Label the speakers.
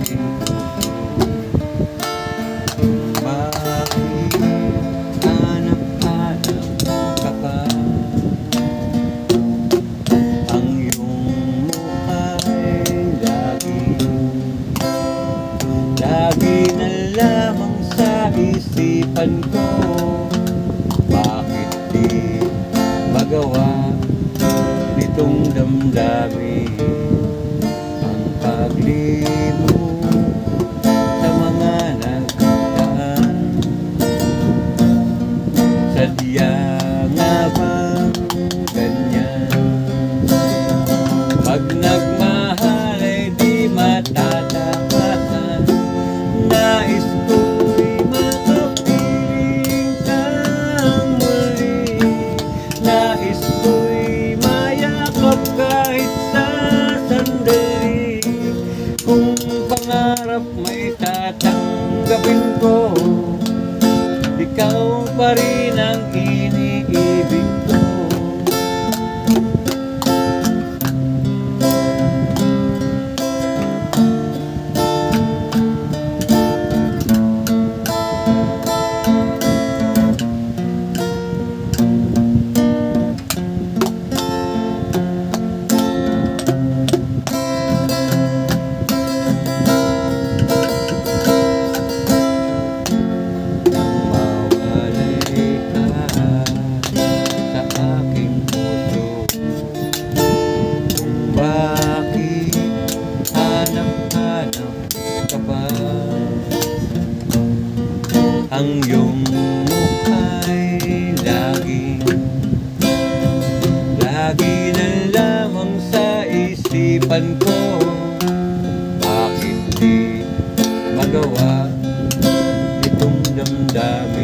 Speaker 1: Bakit hanap-hanap ka pa? Ang iyong mukha'y lagi na lamang sa isipan ko. Bakit di magawa nitong damdamin ang paglimot sa mga nagdaan? Sadya nga bang ganyan? Pag nagmahal ay di matatakasan. Nais ko'y makapiling kang muli. Nais ko'y mayakap kahit sa sandali. Kung pangarap may tatanggapin ko, ikaw pa rin ang iniibig ko. Ang iyong mukha'y lagi na lamang sa isipan ko. Bakit di magawa itong damdamin?